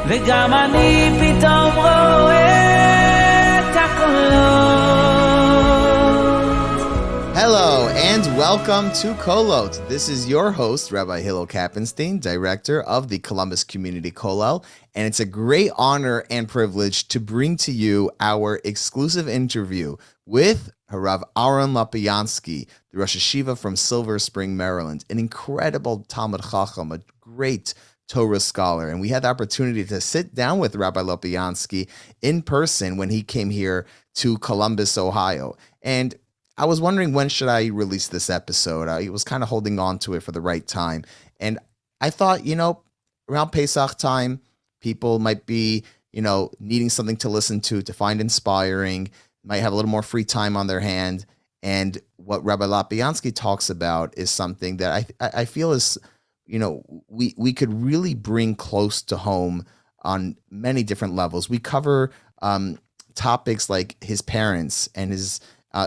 וגם אני פתאום רואה את הקולות. Hello and welcome to Kolot. This is your host, Rabbi Hillel Kappenstein, director of the Columbus Community Kollel, and it's a great honor and privilege to bring to you our exclusive interview with Harav Aaron Lopiansky, the Rosh Hashiva from Silver Spring, Maryland, an incredible Talmud Chacham, a great Torah scholar. And we had the opportunity to sit down with Rabbi Lopiansky in person when he came here to Columbus, Ohio. And I was wondering, when should I release this episode? I was kind of holding on to it for the right time. And I thought, around Pesach time, people might be, needing something to listen to find inspiring, might have a little more free time on their hand. And what Rabbi Lopiansky talks about is something that I feel is, we could really bring close to home on many different levels. We cover topics like his parents and his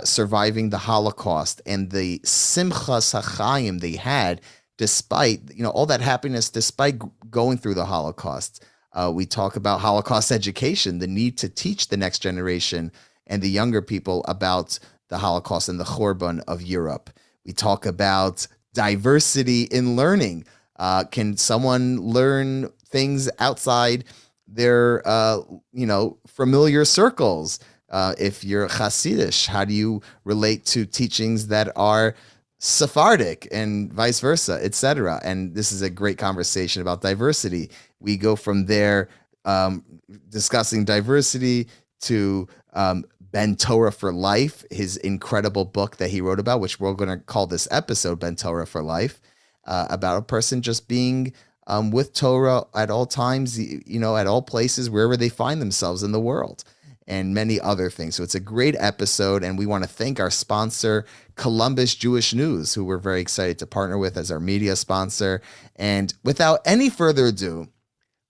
surviving the Holocaust and the simchas hachayim they had despite, all that happiness despite going through the Holocaust. We talk about Holocaust education, the need to teach the next generation and the younger people about the Holocaust and the Churban of Europe. We talk about diversity in learning. Can someone learn things outside their, familiar circles? If you're Hasidish, how do you relate to teachings that are Sephardic and vice versa, etc.? And this is a great conversation about diversity. We go from there discussing diversity to Ben Torah for Life, his incredible book that he wrote about, which we're going to call this episode Ben Torah for Life, about a person just being with Torah at all times, at all places, wherever they find themselves in the world, and many other things. So it's a great episode, and we want to thank our sponsor, Columbus Jewish News, who we're very excited to partner with as our media sponsor. And without any further ado,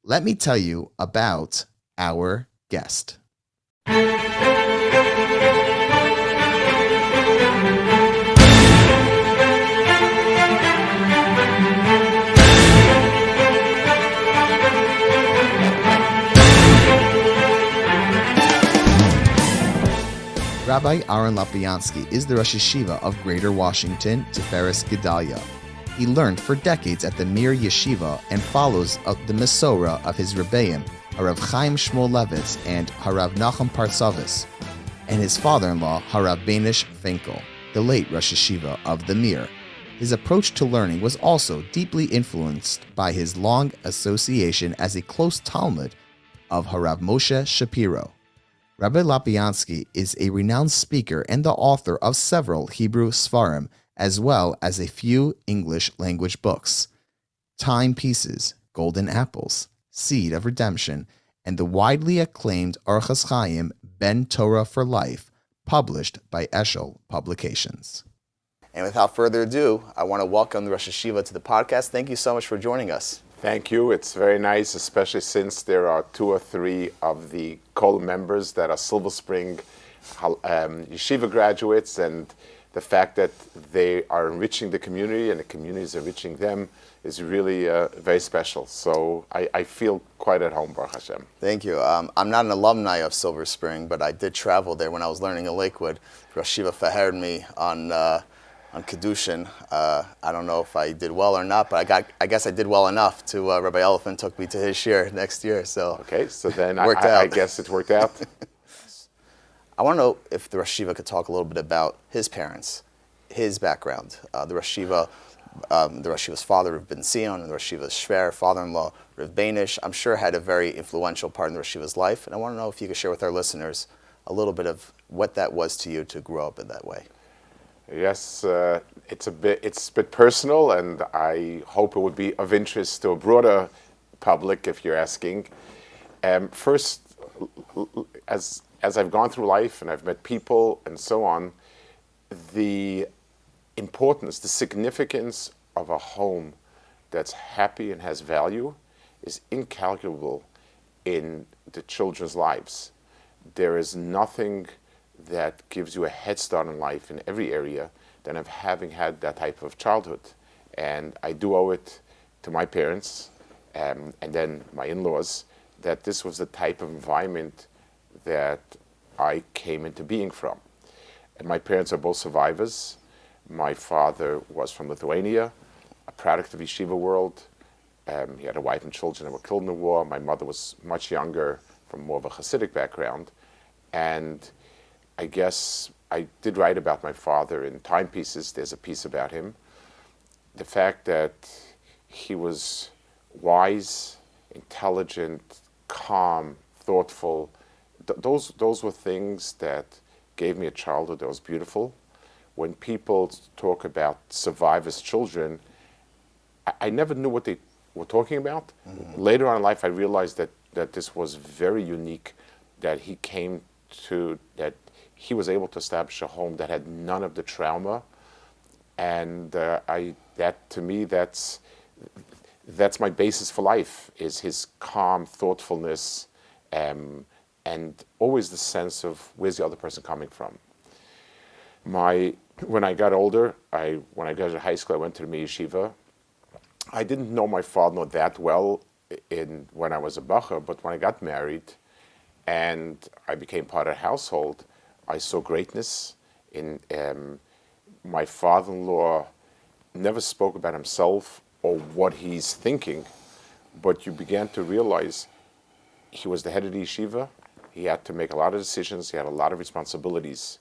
let me tell you about our guest. Rabbi Aaron Lopiansky is the Rosh Hashiva of Greater Washington, Tiferes Gedalia. He learned for decades at the Mir Yeshiva and follows the Mesorah of his Rebbeim, Harav Chaim Shmuel Levitz and Harav Nachum Partsavis, and his father-in-law, Harav Benish Finkel, the late Rosh Hashiva of the Mir. His approach to learning was also deeply influenced by his long association as a close Talmud of Harav Moshe Shapiro. Rabbi Lopiansky is a renowned speaker and the author of several Hebrew Sfarim, as well as a few English language books. Timepieces, Golden Apples, Seed of Redemption, and the widely acclaimed Orchos Chaim Ben Torah for Life, published by Eshel Publications. And without further ado, I want to welcome the Rosh Hashiva to the podcast. Thank you so much for joining us. Thank you. It's very nice, especially since there are 2 or 3 of the Kol members that are Silver Spring Yeshiva graduates, and the fact that they are enriching the community and the community is enriching them is really very special. So I feel quite at home, Baruch Hashem. Thank you. I'm not an alumni of Silver Spring, but I did travel there when I was learning in Lakewood. Rosh Hashiva fahered me on Kedushin. I don't know if I did well or not, but I guess I did well enough to Rabbi Elephant took me to his shir next year. So okay, so then I guess it worked out. I want to know if the Rosh Hashiva could talk a little bit about his parents, his background. The Rosh Hashiva's father, Rav Ben Zion, and the Rosh Hashiva's shver, father-in-law, Rav Benish, I'm sure had a very influential part in the Rosh Hashiva's life. And I want to know if you could share with our listeners a little bit of what that was to you to grow up in that way. Yes, it's a bit personal, and I hope it would be of interest to a broader public if you're asking. First, as I've gone through life and I've met people and so on, the importance, the significance of a home that's happy and has value is incalculable in the children's lives. There is nothing that gives you a head start in life in every area than of having had that type of childhood. And I do owe it to my parents and then my in-laws that this was the type of environment that I came into being from. And my parents are both survivors. My father was from Lithuania, a product of yeshiva world. He had a wife and children that were killed in the war. My mother was much younger, from more of a Hasidic background. And I guess I did write about my father in timepieces. There's a piece about him. The fact that he was wise, intelligent, calm, thoughtful, those were things that gave me a childhood that was beautiful. When people talk about survivors' children, I never knew what they were talking about. Mm-hmm. Later on in life, I realized that this was very unique, that he was able to establish a home that had none of the trauma. And that to me, that's my basis for life, is his calm thoughtfulness, and always the sense of where's the other person coming from. When I got older, when I graduated high school, I went to the yeshiva. I didn't know my father that well when I was a bacher, but when I got married and I became part of the household, I saw greatness in my father-in-law. Never spoke about himself or what he's thinking, but you began to realize he was the head of the yeshiva. He had to make a lot of decisions. He had a lot of responsibilities.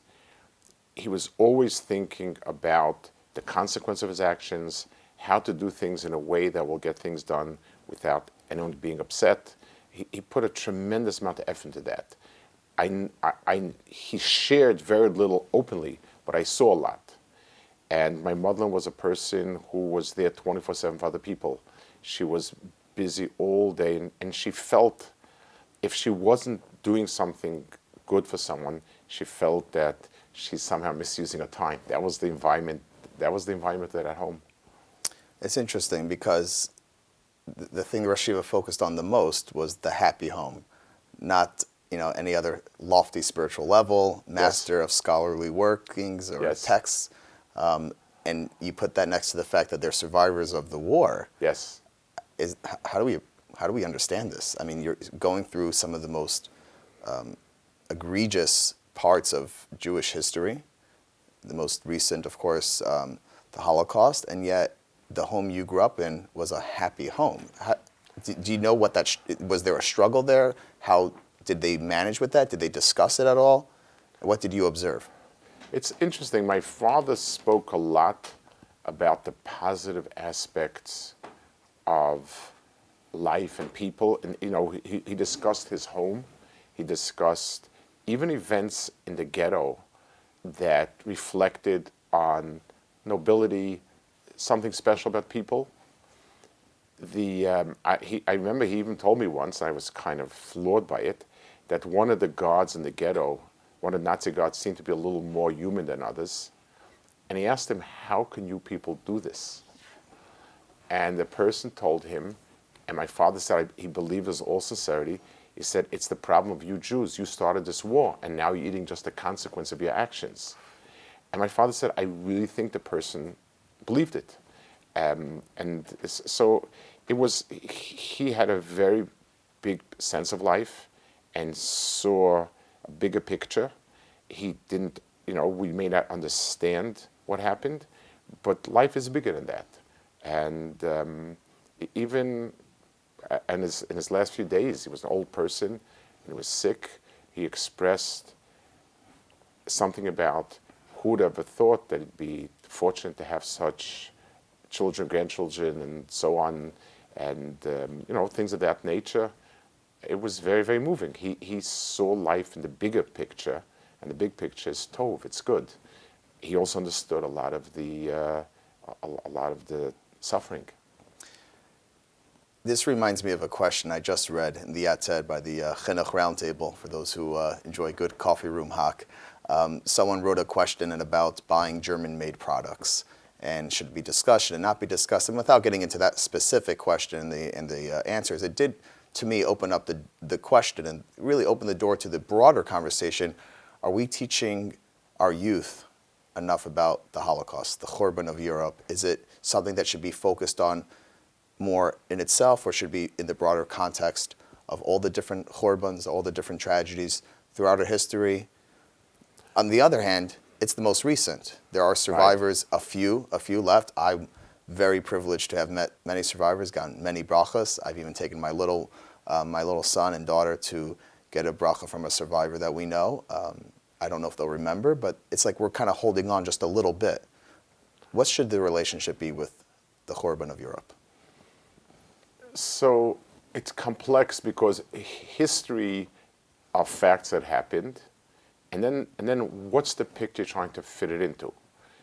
He was always thinking about the consequence of his actions, how to do things in a way that will get things done without anyone being upset. He put a tremendous amount of effort into that. He shared very little openly, but I saw a lot. And my mother was a person who was there 24/7 for other people. She was busy all day, and she felt if she wasn't doing something good for someone, she felt that she's somehow misusing her time. That was the environment. That was the environment at home. It's interesting because the thing Rosh Yeshiva focused on the most was the happy home, not any other lofty spiritual level, master Yes. of scholarly workings or Yes. texts, and you put that next to the fact that they're survivors of the war. Yes. How do we understand this? I mean, you're going through some of the most egregious parts of Jewish history, the most recent, of course, the Holocaust, and yet the home you grew up in was a happy home. Do you know what was there a struggle there? How did they manage with that? Did they discuss it at all? What did you observe? It's interesting. My father spoke a lot about the positive aspects of life and people. And, he discussed his home. He discussed even events in the ghetto that reflected on nobility, something special about people. I remember he even told me once, and I was kind of floored by it, that one of the guards in the ghetto, one of the Nazi guards, seemed to be a little more human than others. And he asked him, how can you people do this? And the person told him, and my father said he believed this all sincerity, he said, it's the problem of you Jews. You started this war, and now you're eating just the consequence of your actions. And my father said, I really think the person believed it. And so he had a very big sense of life and saw a bigger picture. He didn't, we may not understand what happened, but life is bigger than that. And even in his last few days, he was an old person, and he was sick. He expressed something about who would ever thought that it'd be fortunate to have such children, grandchildren, and so on, and things of that nature. It was very, very moving. He saw life in the bigger picture, and the big picture is tov. It's good. He also understood a lot of the suffering. This reminds me of a question I just read in the Yatzed by the Chinuch Roundtable, for those who enjoy good coffee room hack. Someone wrote a question about buying German-made products, and should it be discussed, should it not be discussed? And without getting into that specific question and the answers, it did, to me, open up the question and really open the door to the broader conversation. Are we teaching our youth enough about the Holocaust, the Churban of Europe? Is it something that should be focused on more in itself, or should be in the broader context of all the different Khorbans, all the different tragedies throughout our history. On the other hand, it's the most recent. There are survivors, a few left. I'm very privileged to have met many survivors, gotten many brachas. I've even taken my little son and daughter to get a bracha from a survivor that we know. I don't know if they'll remember, but it's like we're kind of holding on just a little bit. What should the relationship be with the Khorban of Europe? So it's complex because history are facts that happened, and then what's the picture trying to fit it into?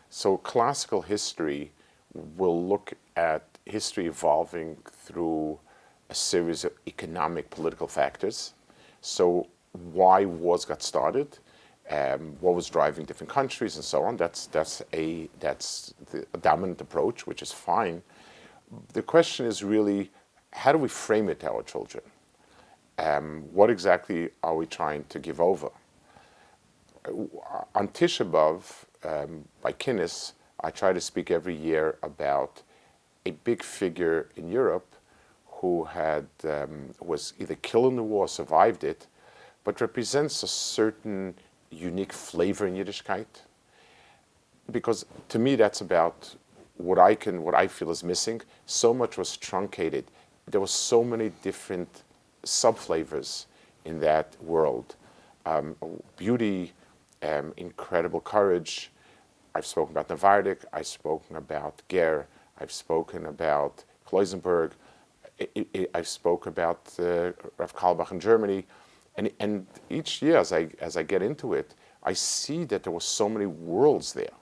So classical history will look at history evolving through a series of economic, political factors. So why wars got started, what was driving different countries, and so on. That's the dominant approach, which is fine. The question is really, how do we frame it to our children? What exactly are we trying to give over? On Tisha B'Av, by Kinnis, I try to speak every year about a big figure in Europe who was either killed in the war or survived it, but represents a certain unique flavor in Yiddishkeit. Because to me, that's about what I feel is missing. So much was truncated. There were so many different sub-flavors in that world. Beauty, incredible courage. I've spoken about Navardik. I've spoken about Ger. I've spoken about Kloisenberg. I've spoken about Rav Karlbach in Germany. And each year, as I get into it, I see that there were so many worlds there.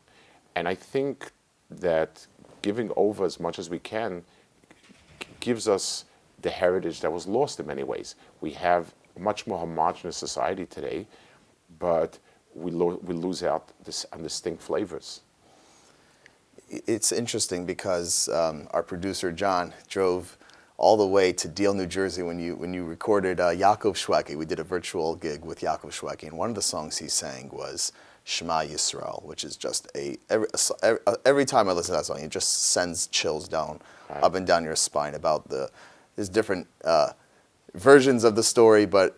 And I think that giving over as much as we can gives us the heritage that was lost in many ways. We have a much more homogeneous society today, but we lose out on distinct flavors. It's interesting because our producer, John, drove all the way to Deal, New Jersey when you recorded Yaakov Shweki. We did a virtual gig with Yaakov Shweki, and one of the songs he sang was Shema Yisrael, which is just every time I listen to that song, it just sends chills down, up and down your spine about there's different versions of the story, but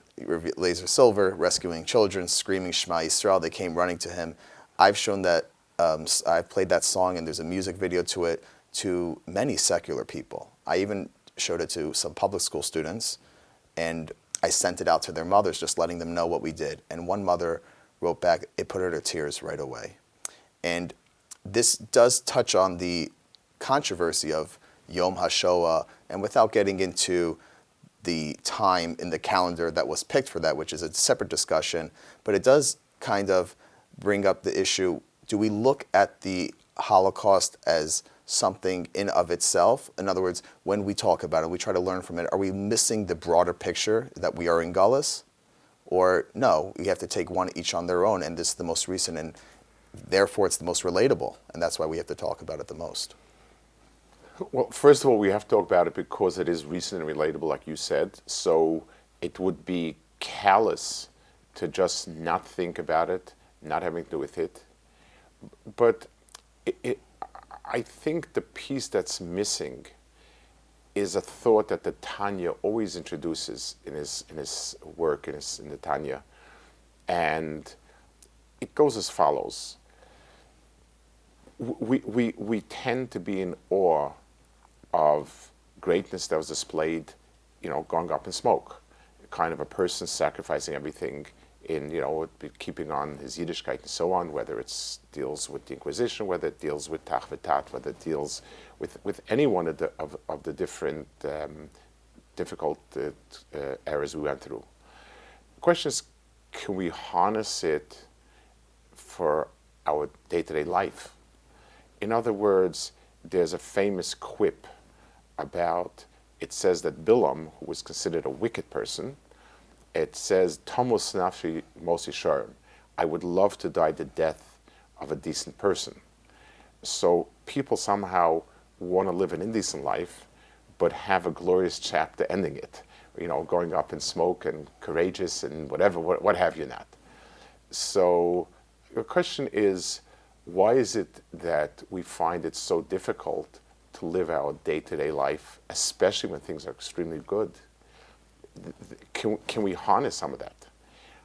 Laser Silver rescuing children, screaming Shema Yisrael, they came running to him. I've shown that, I've played that song, and there's a music video to it, to many secular people. I even showed it to some public school students, and I sent it out to their mothers, just letting them know what we did. And one mother wrote back, it put her to tears right away. And this does touch on the controversy of Yom HaShoah, and without getting into the time in the calendar that was picked for that, which is a separate discussion, but it does kind of bring up the issue, do we look at the Holocaust as something in of itself? In other words, when we talk about it, we try to learn from it, are we missing the broader picture that we are in Gullus? Or no, we have to take one each on their own, and this is the most recent, and therefore it's the most relatable, and that's why we have to talk about it the most. Well, first of all, we have to talk about it because it is recent and relatable, like you said. So it would be callous to just not think about it, not having to do with it. But I think the piece that's missing is a thought that the Tanya always introduces in his work, in the Tanya. And it goes as follows. We tend to be in awe of greatness that was displayed, going up in smoke. Kind of a person sacrificing everything in, keeping on his Yiddishkeit and so on, whether it deals with the Inquisition, whether it deals with Tach V'Tat, whether it deals with any one of the different difficult eras we went through. The question is, can we harness it for our day-to-day life? In other words, there's a famous quip about, it says that Bilam, who was considered a wicked person, it says, Tomus nafshi mosi sharm, I would love to die the death of a decent person. So people somehow want to live an indecent life, but have a glorious chapter ending it, going up in smoke and courageous and whatever, what have you not. So the question is, why is it that we find it so difficult to live our day-to-day life, especially when things are extremely good? can we harness some of that?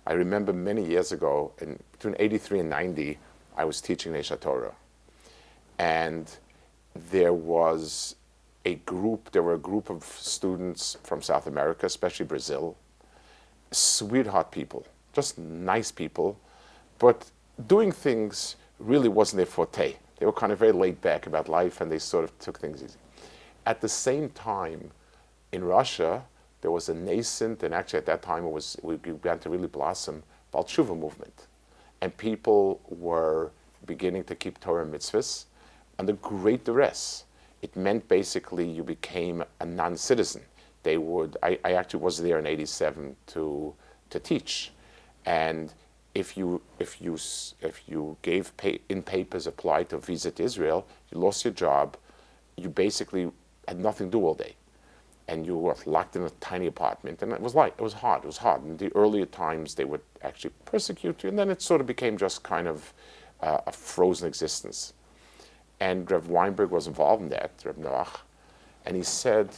I remember many years ago, between 83 and 90, I was teaching Nesha Torah. And there were a group of students from South America, especially Brazil, sweetheart people, just nice people, but doing things really wasn't their forte. They were kind of very laid back about life, and they sort of took things easy. At the same time, in Russia, there was a nascent, and actually at that time we began to really blossom, Baal Tshuva movement. And people were beginning to keep Torah mitzvahs under great duress. It meant basically you became a non-citizen. I actually was there in 87 to teach. And if you gave in papers applied to visit Israel, you lost your job, you basically had nothing to do all day. And you were locked in a tiny apartment, and it was hard. In the earlier times, they would actually persecute you, and then it sort of became just kind of a frozen existence. And Rev Weinberg was involved in that, Rev Noach, and he said,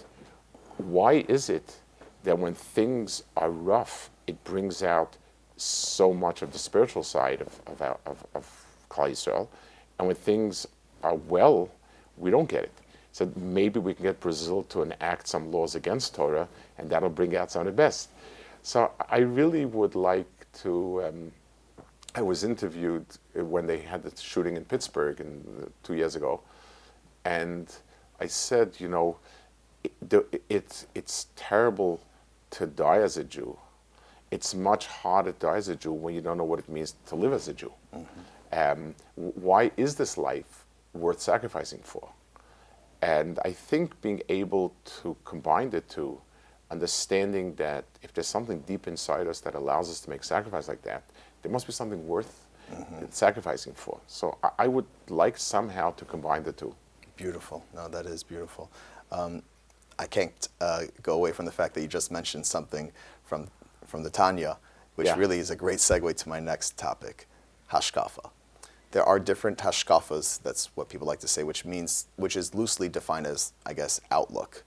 why is it that when things are rough, it brings out so much of the spiritual side of Klal Yisrael, and when things are well, we don't get it? So maybe we can get Brazil to enact some laws against Torah, and that'll bring out some of the best. So I really would like to. I was interviewed when they had the shooting in Pittsburgh 2 years ago, and I said, it's terrible to die as a Jew. It's much harder to die as a Jew when you don't know what it means to live as a Jew. Mm-hmm. Why is this life worth sacrificing for? And I think being able to combine the two, understanding that if there's something deep inside us that allows us to make sacrifice like that, there must be something worth sacrificing for. So I would like somehow to combine the two. Beautiful. No, that is beautiful. I can't go away from the fact that you just mentioned something from the Tanya, which really is a great segue to my next topic, hashkafa. There are different hashkafas, that's what people like to say, which is loosely defined as, I guess, outlook.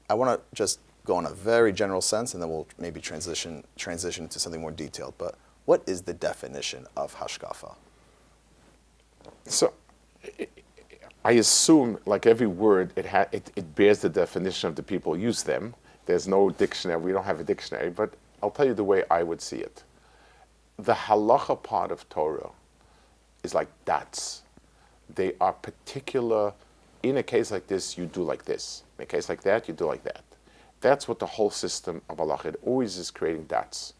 I want to just go in a very general sense, and then we'll maybe transition to something more detailed. But what is the definition of hashkafa? So, I assume, like every word, it bears the definition of the people who use them. There's no dictionary. We don't have a dictionary, but I'll tell you the way I would see it. The halacha part of Torah is like dots. They are particular. In a case like this, you do like this. In a case like that, you do like that. That's what the whole system of halacha, it always is creating dots.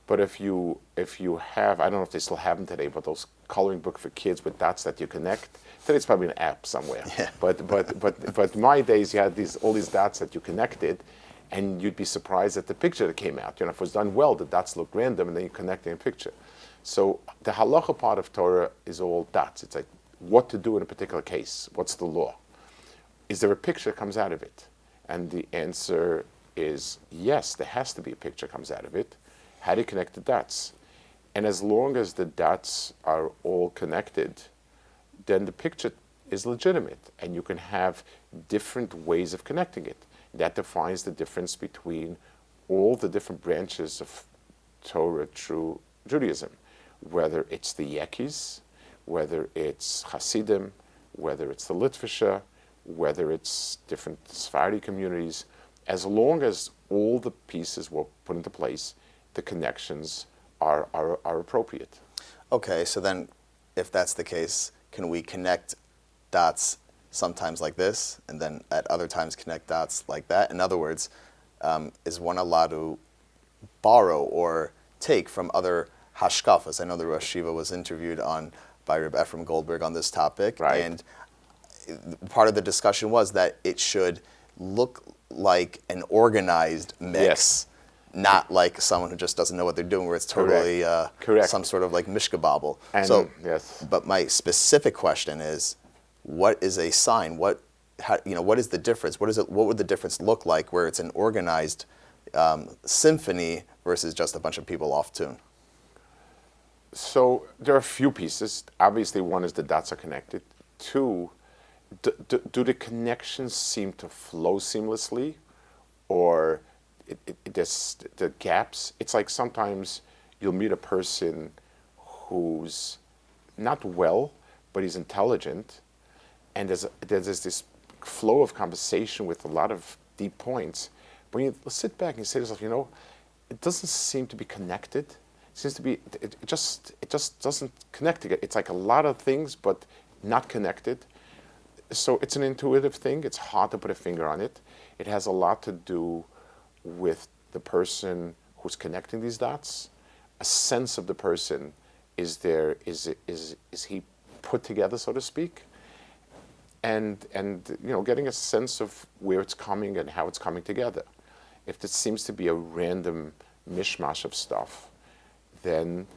But if you have, I don't know if they still have them today, but those coloring book for kids with dots that you connect, today it's probably an app somewhere. Yeah. But my days, you had all these dots that you connected, and you'd be surprised at the picture that came out. If it was done well, the dots looked random, and then you connect in a picture. So the halacha part of Torah is all dots. It's like what to do in a particular case. What's the law? Is there a picture that comes out of it? And the answer is yes, there has to be a picture that comes out of it. How do you connect the dots? And as long as the dots are all connected, then the picture is legitimate, and you can have different ways of connecting it. That defines the difference between all the different branches of Torah, true Judaism, whether it's the Yekis, whether it's Hasidim, whether it's the Litvisha, whether it's different Sephardi communities. As long as all the pieces were put into place, the connections are appropriate. Okay, so then if that's the case, can we connect dots sometimes like this, and then at other times connect dots like that? In other words, is one allowed to borrow or take from other hashkafas? I know the Rosh Yeshiva was interviewed by Rabbi Ephraim Goldberg on this topic, right. And part of the discussion was that it should look like an organized mix, yes. Not like someone who just doesn't know what they're doing, where it's totally Correct. some sort of like mishkabobble. And yes. But my specific question is, what is a sign? What is the difference? What would the difference look like where it's an organized symphony versus just a bunch of people off tune? So there are a few pieces. Obviously, one is the dots are connected. Two, do the connections seem to flow seamlessly, or there's the gaps. It's like sometimes you'll meet a person who's not well, but he's intelligent, and there's this flow of conversation with a lot of deep points. When you sit back and you say to yourself, it doesn't seem to be connected. It seems to be, it just doesn't connect together. It's like a lot of things, but not connected. So it's an intuitive thing. It's hard to put a finger on it. It has a lot to do with the person who's connecting these dots. A sense of the person. Is he put together, so to speak? And getting a sense of where it's coming and how it's coming together. If it seems to be a random mishmash of stuff, then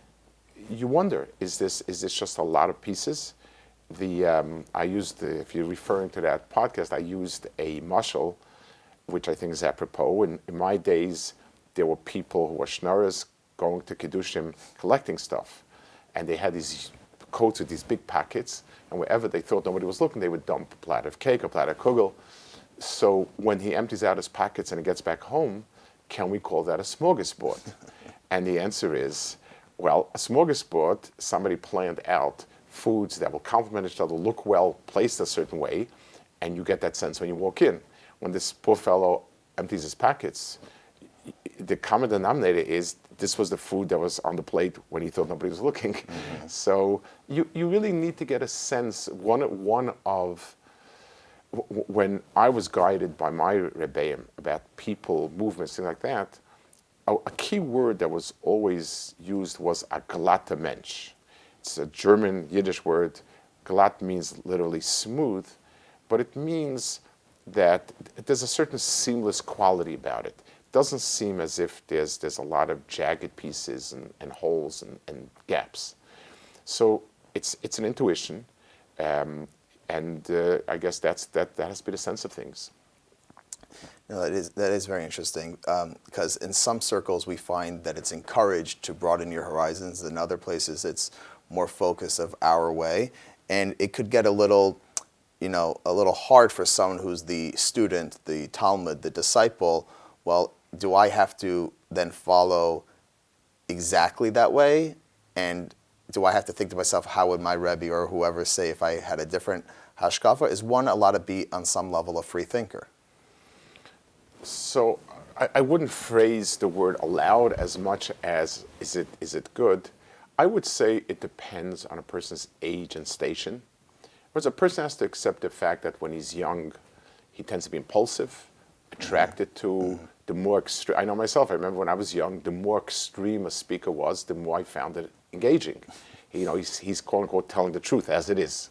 you wonder, is this just a lot of pieces? If you're referring to that podcast, I used a mashal, which I think is apropos. In my days, there were people who were schnorrers going to Kiddushim collecting stuff. And they had these coats with these big packets, and wherever they thought nobody was looking, they would dump a platter of cake, a platter of kugel. So when he empties out his packets and he gets back home, can we call that a smorgasbord? And the answer is, well, a smorgasbord, somebody planned out foods that will complement each other, look well, placed a certain way, and you get that sense when you walk in. When this poor fellow empties his packets, the common denominator is this was the food that was on the plate when he thought nobody was looking. Mm-hmm. So you really need to get a sense. When I was guided by my Rabbi about people, movements, things like that, a key word that was always used was a glatter Mensch. It's a German Yiddish word. Glatt means literally smooth, but it means that there's a certain seamless quality about it. Doesn't seem as if there's a lot of jagged pieces and holes and gaps. So it's an intuition, and I guess that has to be the sense of things. No, that is very interesting, because in some circles we find that it's encouraged to broaden your horizons. In other places it's more focus of our way, and it could get a little hard for someone who's the student, the Talmud, the disciple. Well, do I have to then follow exactly that way? And do I have to think to myself, how would my Rebbe or whoever say if I had a different hashkafa? Is one allowed to be on some level a free thinker? So I wouldn't phrase the word allowed as much as is it good? I would say it depends on a person's age and station. Whereas a person has to accept the fact that when he's young, he tends to be impulsive, attracted to the more extreme. I know myself, I remember when I was young, the more extreme a speaker was, the more I found it engaging. He's quote unquote telling the truth as it is.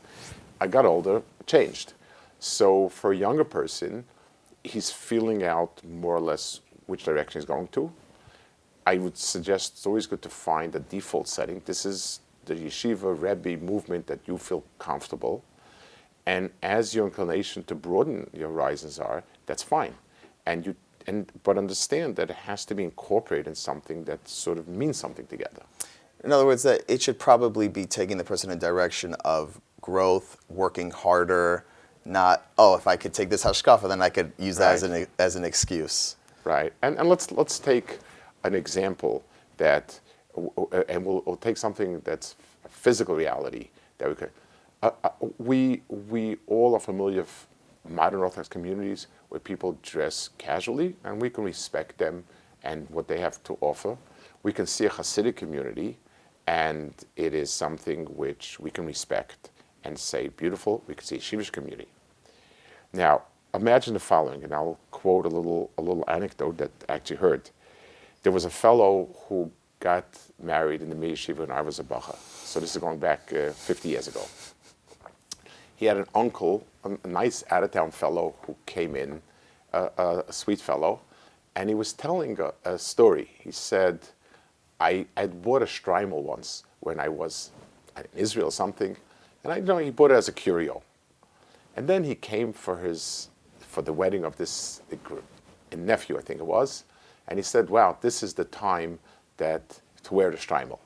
I got older, it changed. So for a younger person, he's feeling out more or less which direction he's going to. I would suggest it's always good to find a default setting. This is the yeshiva Rebbe movement that you feel comfortable. And as your inclination to broaden your horizons are, that's fine. But understand that it has to be incorporated in something that sort of means something together. In other words, that it should probably be taking the person in a direction of growth, working harder, not, if I could take this hashkafa, then I could use that as an excuse. Right. And let's take an example that, and we'll take something that's a physical reality that we could. We all are familiar with modern Orthodox communities where people dress casually, and we can respect them and what they have to offer. We can see a Hasidic community, and it is something which we can respect and say beautiful. We can see a Yeshivish community. Now, imagine the following, and I'll quote a little anecdote that I actually heard. There was a fellow who got married in the Meir Yeshiva when I was a bacha. So this is going back 50 years ago. He had an uncle, a nice out-of-town fellow who came in, a sweet fellow, and he was telling a story. He said, I bought a shtreimel once when I was in Israel or something, and he bought it as a curio. And then he came for the wedding of this nephew, I think it was, and he said, wow, this is the time to wear the shtreimel.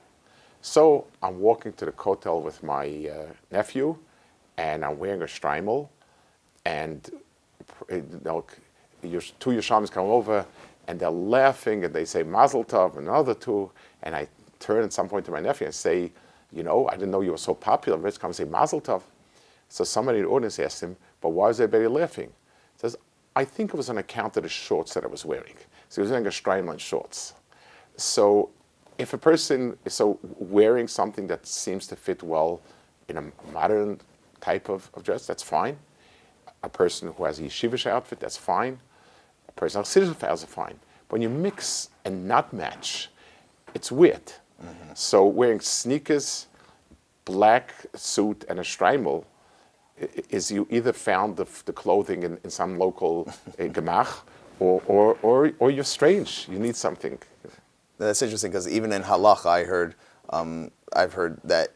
So I'm walking to the kotel with my nephew, and I'm wearing a shtreimel, and two Yeshams come over, and they're laughing, and they say Mazel Tov, and another two, and I turn at some point to my nephew and say, I didn't know you were so popular. Let's come and say Mazel Tov. So somebody in the audience asked him, but why is everybody laughing? He says, I think it was on account of the shorts that I was wearing. So he was wearing a Streinlein shorts. So if a person is wearing something that seems to fit well in a modern type of dress, that's fine. A person who has a yeshivish outfit, that's fine. A person who has citizen is fine. When you mix and not match, it's weird. Mm-hmm. So wearing sneakers, black suit, and a Streimel is you either found the clothing in some local gemach, or you're strange. You need something. That's interesting because even in halacha, I've heard that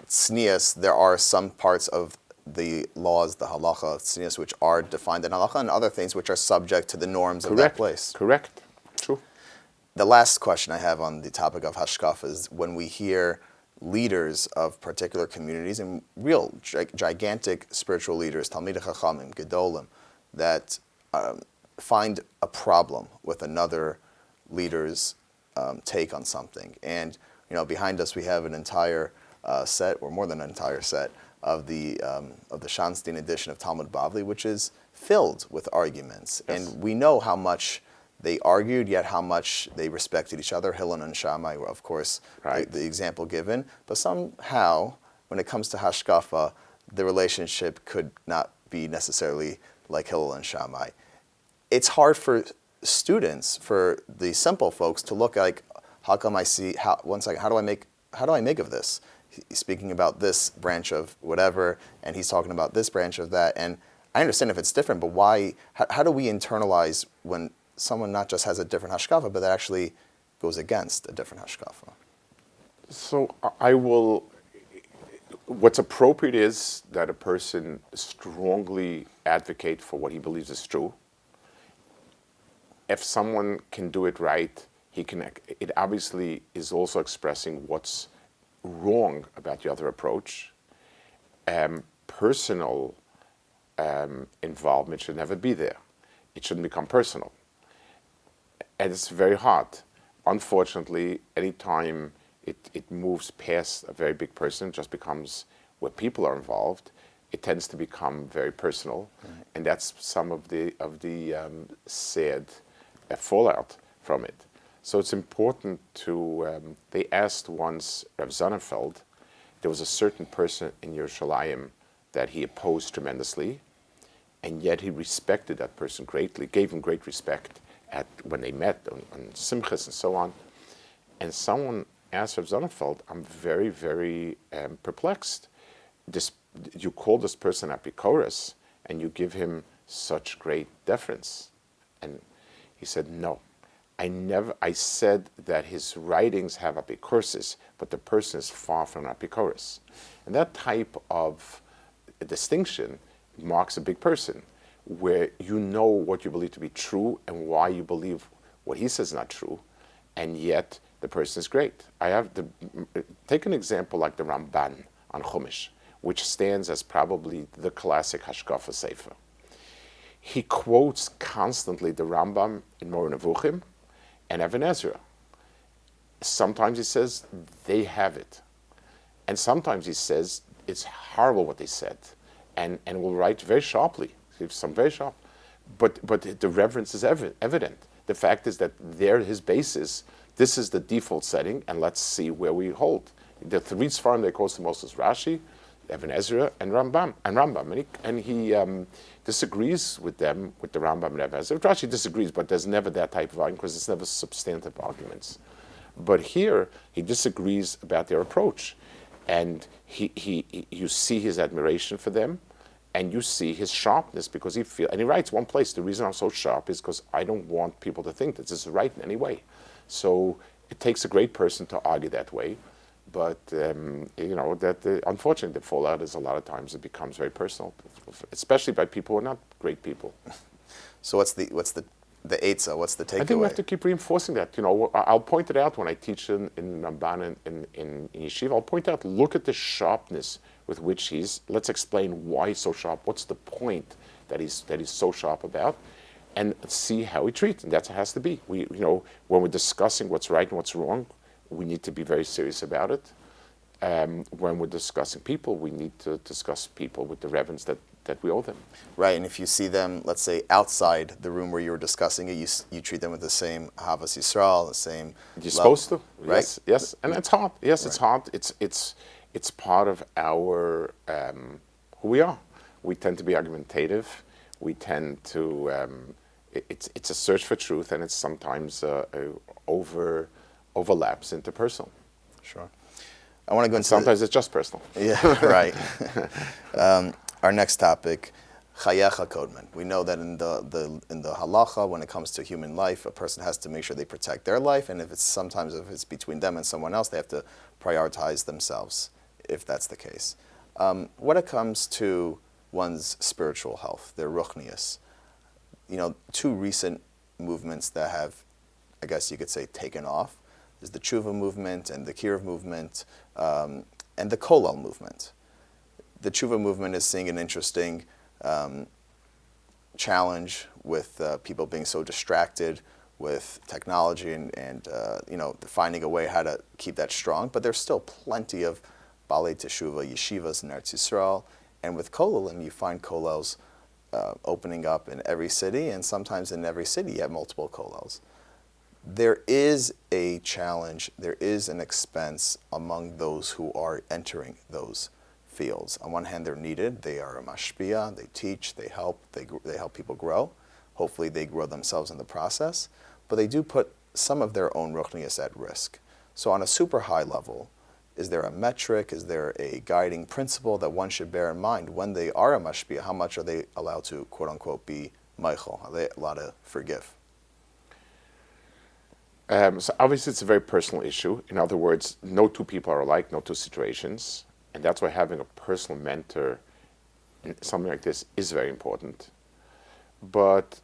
tznius, there are some parts of the laws, the halacha of tznius, which are defined in halacha, and other things which are subject to the norms of that place. Correct. True. The last question I have on the topic of hashkafa is when we hear leaders of particular communities and real gigantic spiritual leaders, Talmidei Chachamim, Gedolim, that find a problem with another leader's take on something. And behind us we have an entire set, or more than an entire set, of the Shanstein edition of Talmud Bavli, which is filled with arguments. Yes. And we know how much they argued, yet how much they respected each other. Hillel and Shammai were, of course, right, the example given. But somehow, when it comes to hashkafa, the relationship could not be necessarily like Hillel and Shammai. It's hard for students, for the simple folks, to look like, how come I see, one second, how do I make of this? He's speaking about this branch of whatever, and he's talking about this branch of that. And I understand if it's different, but why, how do we internalize when someone not just has a different hashkafa, but that actually goes against a different hashkafa? So what's appropriate is that a person strongly advocate for what he believes is true. If someone can do it right, it obviously is also expressing what's wrong about the other approach. Personal involvement should never be there. It shouldn't become personal. And it's very hard. Unfortunately, anytime it moves past a very big person, just becomes where people are involved, it tends to become very personal. Right. And that's some of the sad fallout from it. So it's important to, they asked once Rav Sonnenfeld, there was a certain person in Yerushalayim that he opposed tremendously, and yet he respected that person greatly, gave him great respect when they met on Simchas and so on. And someone asked Rav Sonnenfeld, I'm very, very perplexed. You call this person Apikoros, and you give him such great deference. And he said, no. I said that his writings have apikorsis, but the person is far from apikoros. And that type of distinction marks a big person, where you know what you believe to be true and why you believe what he says is not true, and yet the person is great. Take an example like the Ramban on Chumash, which stands as probably the classic hashkafa sefer. He quotes constantly the Rambam in Moreh Nevuchim and Even Ezra. Sometimes he says they have it, and sometimes he says it's horrible what they said, and will write very sharply, some very sharp, but the reverence is evident. The fact is that his basis. This is the default setting, and let's see where we hold. The three Sfarim they quote the most is Rashi, Even Ezra, and Rambam. And he disagrees with them, with the Rambam and Even Ezra. Rashi disagrees, but there's never that type of argument because it's never substantive arguments. But here he disagrees about their approach, and you see his admiration for them, and you see his sharpness because and he writes one place, the reason I'm so sharp is because I don't want people to think that this is right in any way. So it takes a great person to argue that way. But unfortunately, the fallout is a lot of times it becomes very personal, especially by people who are not great people. So what's the eitzah? What's the takeaway? I think we have to keep reinforcing that. I'll point it out when I teach in Ramban in Yeshiva. I'll point out, look at the sharpness with which let's explain why he's so sharp. What's the point that he's so sharp about? and see how we treat. And that's how it has to be. When we're discussing what's right and what's wrong, we need to be very serious about it. When we're discussing people, we need to discuss people with the reverence that we owe them. Right, and if you see them, let's say, outside the room where you were discussing it, you treat them with the same Havas Yisrael, the same You're love, supposed to, right? Yes, and it's hard. Yes, Right. it's hard. It's part of our who we are. We tend to be argumentative. We tend to. It's a search for truth, and it's sometimes overlaps into personal. Sure. I want to go into Sometimes it's just personal. Yeah, right. Our next topic, chayecha kodman. We know that in the halacha, when it comes to human life, a person has to make sure they protect their life, and if it's between them and someone else, they have to prioritize themselves, if that's the case. When it comes to one's spiritual health, their ruchnius, two recent movements that have, I guess you could say, taken off is the tshuva movement and the kiruv movement, and the kolel movement. The tshuva movement is seeing an interesting challenge with people being so distracted with technology and finding a way how to keep that strong. But there's still plenty of balei teshuva yeshivas in Eretz Yisrael, and with kolelim you find kollels opening up in every city, and sometimes in every city you have multiple kollels. There is a challenge, there is an expense among those who are entering those fields. On one hand, they're needed. They are a mashpia. They teach. They help. They help people grow. Hopefully, they grow themselves in the process. But they do put some of their own ruchnius at risk. So, on a super high level, is there a metric? Is there a guiding principle that one should bear in mind when they are a mashpia? How much are they allowed to, quote unquote, be meichel? Are they allowed to forgive? So obviously, it's a very personal issue. In other words, no two people are alike, no two situations. And that's why having a personal mentor in something like this is very important. But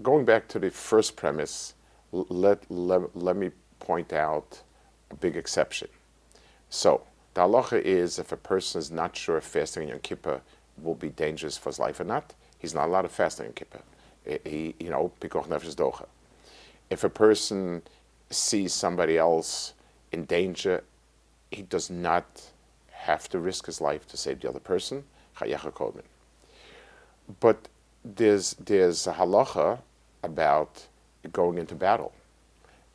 going back to the first premise, let me point out a big exception. So the halacha is if a person is not sure if fasting on Yom Kippur will be dangerous for his life or not, he's not allowed to fast on Yom Kippur. Pikuach nefesh docha. If a person sees somebody else in danger, he does not have to risk his life to save the other person. Chayecha kodman. But there's a halacha about going into battle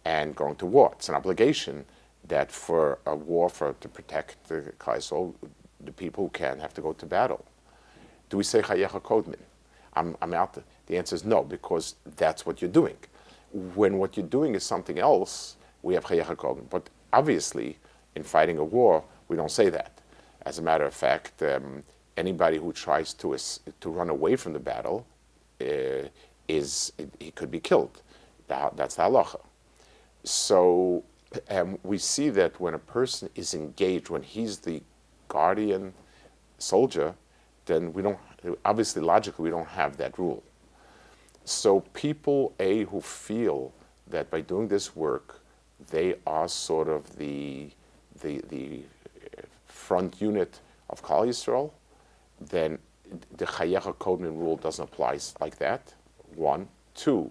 and going to war. It's an obligation that for a war to protect the Klal, the people who can have to go to battle. Do we say chayecha kodman? I'm out. The answer is no, because that's what you're doing. When what you're doing is something else, we have chayecha kodman. But obviously, in fighting a war, we don't say that. As a matter of fact, anybody who tries to run away from the battle he could be killed. That's the halacha. So we see that when a person is engaged, when he's the guardian soldier, then obviously logically we don't have that rule. So people who feel that by doing this work they are sort of the front unit of Klal Yisrael, then the chayecha kodman rule doesn't apply like that. 1, 2.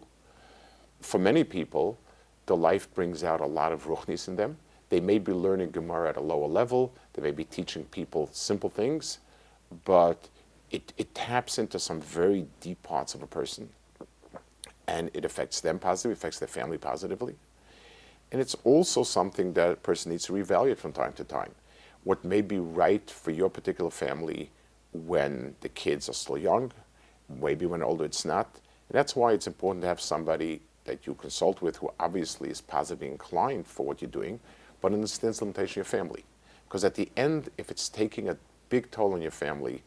For many people, the life brings out a lot of ruchnis in them. They may be learning Gemara at a lower level. They may be teaching people simple things, but it taps into some very deep parts of a person, and it affects them positively, affects their family positively. And it's also something that a person needs to reevaluate from time to time. What may be right for your particular family when the kids are still young, maybe when older it's not. And that's why it's important to have somebody that you consult with who obviously is positively inclined for what you're doing, but understands the limitation of your family. Because at the end, if it's taking a big toll on your family,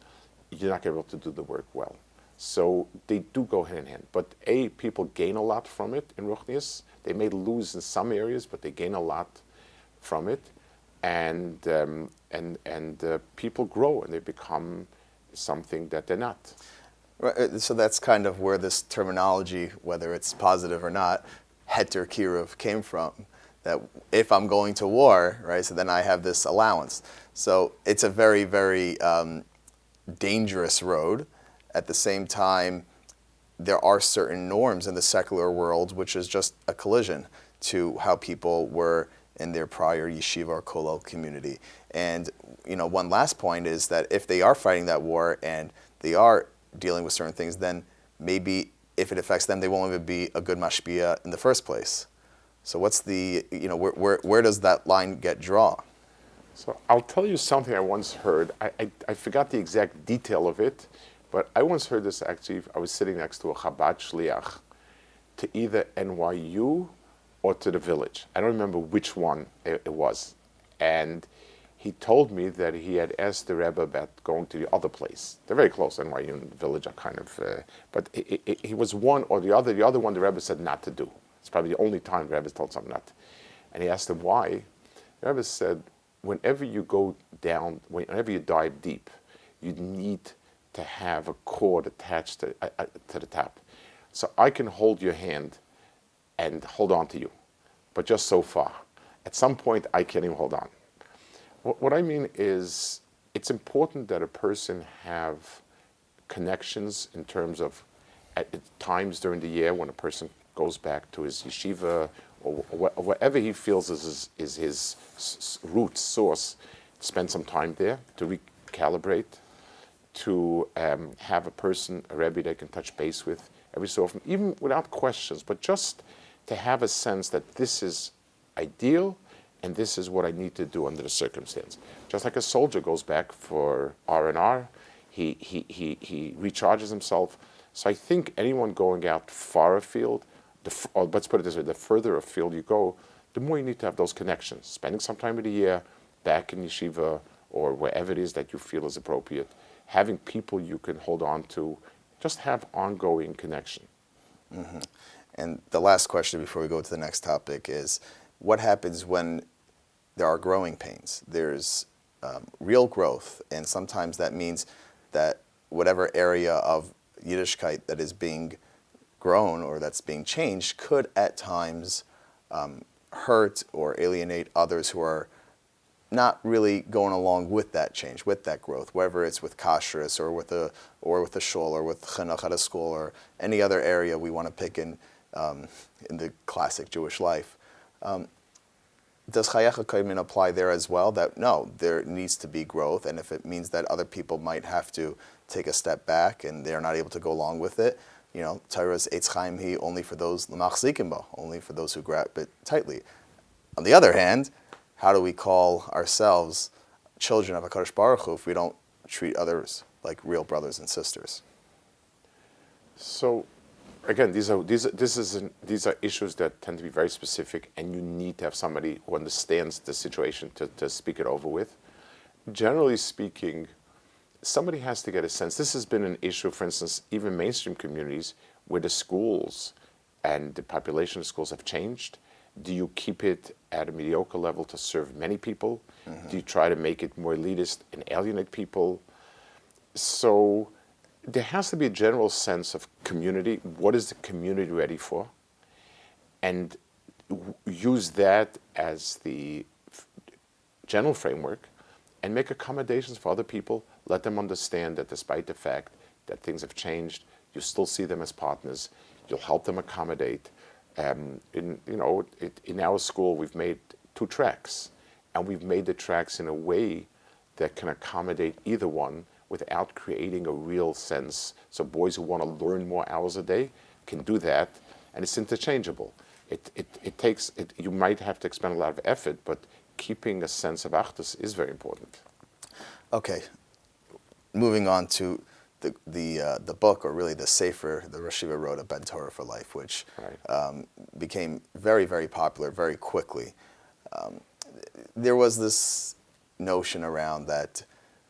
you're not going to be able to do the work well. So they do go hand in hand. But people gain a lot from it in Ruchnius. They may lose in some areas, but they gain a lot from it. And people grow and they become something that they're not. Right, so that's kind of where this terminology, whether it's positive or not, heter kiruv came from. That if I'm going to war, right, so then I have this allowance. So it's a very, very dangerous road. At the same time, there are certain norms in the secular world, which is just a collision to how people were in their prior yeshiva or kollel community. And one last point is that if they are fighting that war and they are dealing with certain things, then maybe if it affects them, they won't even be a good mashpia in the first place. So what's the, where does that line get drawn? So I'll tell you something I once heard. I forgot the exact detail of it, but I once heard this actually. I was sitting next to a Chabad shliach to either NYU or to the village. I don't remember which one it was. And he told me that he had asked the Rebbe about going to the other place. They're very close, NYU and the village are kind of, but he was one or the other. The other one the Rebbe said not to do. It's probably the only time the Rebbe told something not to. And he asked him why. The Rebbe said, whenever you go down, whenever you dive deep, you need to have a cord attached to the top. So I can hold your hand and hold on to you, but just so far. At some point, I can't even hold on. What I mean is, it's important that a person have connections in terms of at times during the year when a person goes back to his yeshiva or whatever he feels is his root source, spend some time there to recalibrate, to have a person, a Rebbe they can touch base with every so often, even without questions, but just to have a sense that this is ideal and this is what I need to do under the circumstance. Just like a soldier goes back for R&R, he recharges himself. So I think anyone going out far afield, or let's put it this way, the further afield you go, the more you need to have those connections. Spending some time of the year back in yeshiva or wherever it is that you feel is appropriate, having people you can hold on to, just have ongoing connection. Mm-hmm. And the last question before we go to the next topic is, what happens when there are growing pains? There's real growth, and sometimes that means that whatever area of Yiddishkeit that is being grown or that's being changed could at times hurt or alienate others who are not really going along with that change, with that growth, whether it's with kashrus or with a shul or with chinuch at a school or any other area we want to pick in the classic Jewish life. Does Chayach HaKoymin apply there as well? That no, there needs to be growth, and if it means that other people might have to take a step back and they're not able to go along with it, Torah's Eitz Chaim Hi only for those l'machzikim bo, only for those who grab it tightly. On the other hand, how do we call ourselves children of HaKadosh Baruch Hu if we don't treat others like real brothers and sisters? So, again, these are issues that tend to be very specific, and you need to have somebody who understands the situation to speak it over with. Generally speaking, somebody has to get a sense. This has been an issue, for instance, even mainstream communities where the schools and the population of schools have changed. Do you keep it at a mediocre level to serve many people? Mm-hmm. Do you try to make it more elitist and alienate people? So there has to be a general sense of community. What is the community ready for? And use that as the general framework and make accommodations for other people. Let them understand that despite the fact that things have changed, you still see them as partners. You'll help them accommodate. In our school, we've made 2 tracks, and we've made the tracks in a way that can accommodate either one without creating a real sense. So boys who want to learn more hours a day can do that, and it's interchangeable. You might have to expend a lot of effort, but keeping a sense of achdus is very important. Okay, moving on to the book, or really the sefer the Rosh Yeshiva wrote, A Ben Torah for Life, which became very, very popular very quickly. There was this notion around that